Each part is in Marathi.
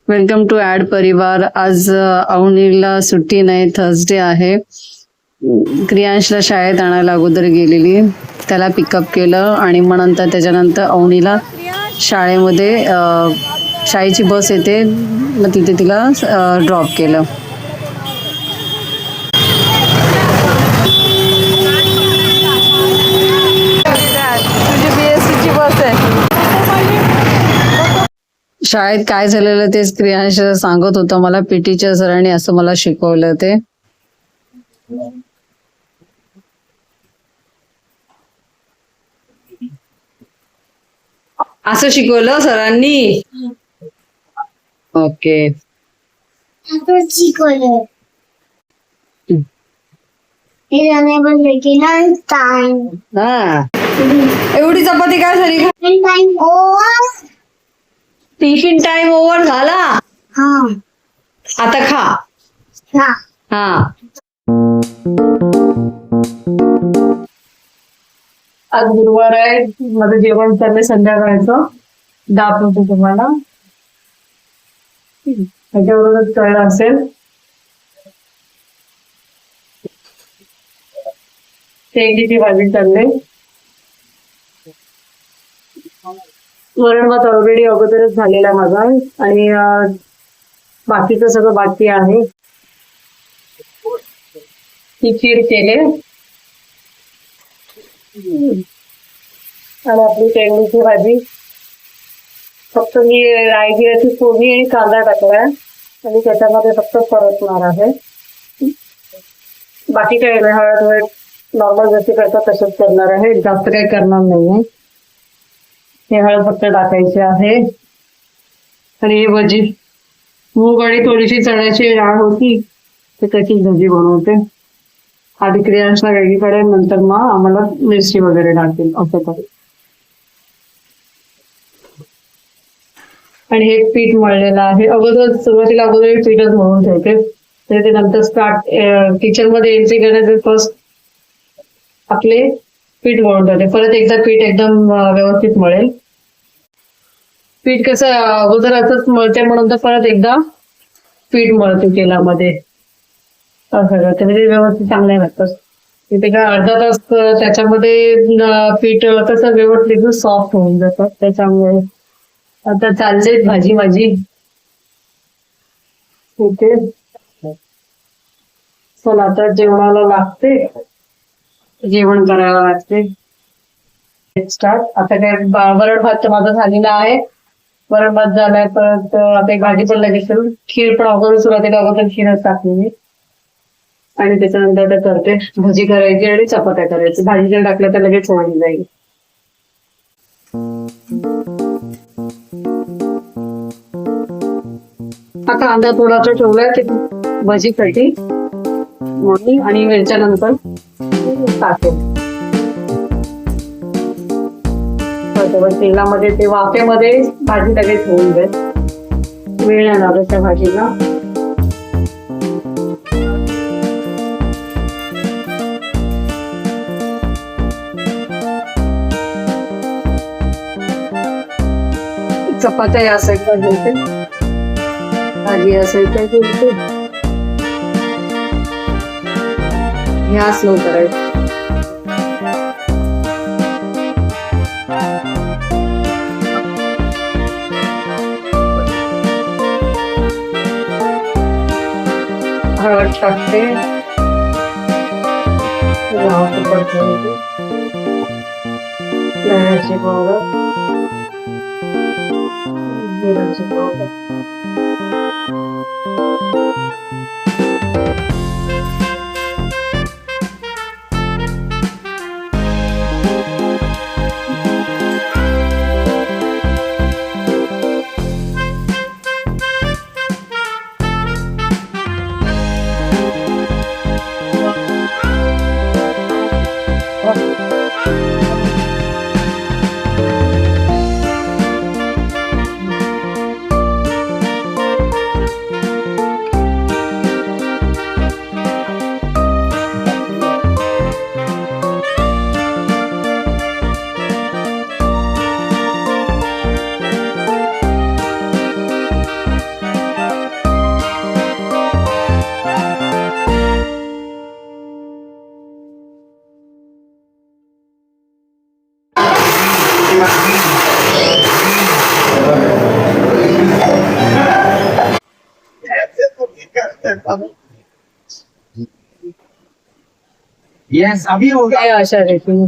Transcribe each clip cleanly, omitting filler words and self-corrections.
वेलकम टू ॲड परिवार. आज अवनीला सुट्टी नाही, थर्सडे आहे. क्रियांशला शाळेत आणायला अगोदर गेलेली, त्याला पिकअप केलं आणि मग नंतर त्याच्यानंतर अवनीला शाळेमध्ये शाळेची बस येते, मग तिथे तिला ड्रॉप केलं. शाळेत काय झालेलं ते क्रियांश सांगत होतं मला. पीटीच्या सरांनी असं मला शिकवलं. ते असं शिकवलं सरांनी. ओके. हा, एवढी चपाती काय झाली? टिफिन टाइम ओव्हर झाला. आता खा. हा, आज गुरुवार आहे. माझं जेवण चाललंय संध्याकाळचं. दाखवतो तुम्हाला, त्याच्यावरूनच कळलं असेल. शेंगीची भाजी चालली. वरण भात ऑलरेडी अगोदरच झालेला माझा, आणि बाकीचं सगळं बाकी आहे. ही खीर केले आणि आपली शेंगीची भाजी. फक्त मी रायगिराची फोडणी आणि कांदा टाकलाय आणि त्याच्यामध्ये फक्त परतणार आहे. बाकी काही नाही, हळद नॉर्मल जसे करतात तसंच करणार आहे, जास्त काही करणार नाहीये. हे हळद फक्त टाकायचे आहे. आणि ही भजी, मूग आणि थोडीशी चण्याची डाळ होती, ते त्याची भजी बनवते. आधी क्रियांशला वेगळीकडे, नंतर मग आम्हाला मिरची वगैरे टाकतील असं करू. आणि हे पीठ मळलेलं आहे. सुरुवातीला अगोदर पीठच मळून ठेवते, ते नंतर किचन मध्ये एंट्री करण्याचे फर्स्ट आपले पीठ मळून ठेवते. परत एकदा पीठ एकदम व्यवस्थित मळेल. पीठ कसं अगोदर असंच मळते म्हणून तर परत एकदा पीठ मळते तेलामध्ये, असं करते म्हणजे व्यवस्थित चांगले लागतात. तिथे काय अर्धा तास त्याच्यामध्ये पीठ कसं व्यवस्थित सॉफ्ट होऊन जातात. त्याच्यामुळे आता चालले भाजी माझी इथे. चला आता जेवणाला लागते, जेवण करायला लागते. स्टार्ट. आता काय वरण भात माझा झालेला आहे. वरण भात झालाय, परत आता एक भाजी पण लगेच करून. खीर पण अगोदर सुरुवातीला अगोदर खीरच टाकली आणि त्याच्यानंतर ते करते. भजी करायची आणि चपात्या करायची. भाजी जर टाकल्या तर लगेच होऊन जाईल. हा कांदा थोडासा ठेवलाय ते भजीसाठी म्हणून, आणि वेळच्यानंतर टाकेल तेलामध्ये. ते वाफेमध्ये भाजी लगेच होऊन जाईल, वेळ नाही लागत त्या भाजीला. चपात्या या साईडला घेते, भाजी या साईडला घेते. ह्या स्लो करायचं. हळद टाकते, धण्याची पावडर, जिऱ्याची पावडर, यस अभी होगा. हे अशा रीतीने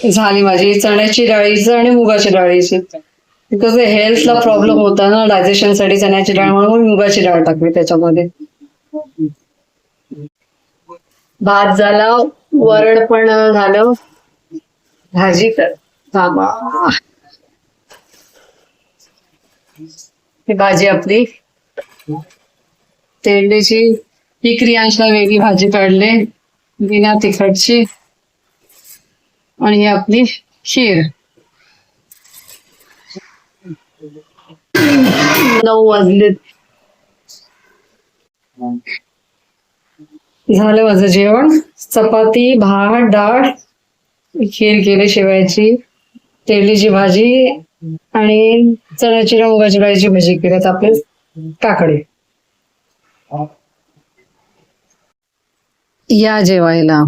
झाली माझी चण्याची डाळीचं आणि मुगाची डाळीची. बिकॉज हेल्थला प्रॉब्लेम होता ना डायजेशन साठी चण्याची डाळ, म्हणून मी मुगाची डाळ टाकली त्याच्यामध्ये. भात झाला, वरण पण झालं, भाजी तर थांबा. ही भाजी आपली तेंडीची, ही क्रियांशला वेगळी भाजी काढले बिना तिखटची. आणि ही आपली खीर. 9 वाजले. झालं माझं जेवण. चपाती, भात, डाळ, खीर केली शेवयाची, तेलीची भाजी आणि चण्याची मुगाची डाळीची भाजी केल्यात आपले काकडे. या जेवायला.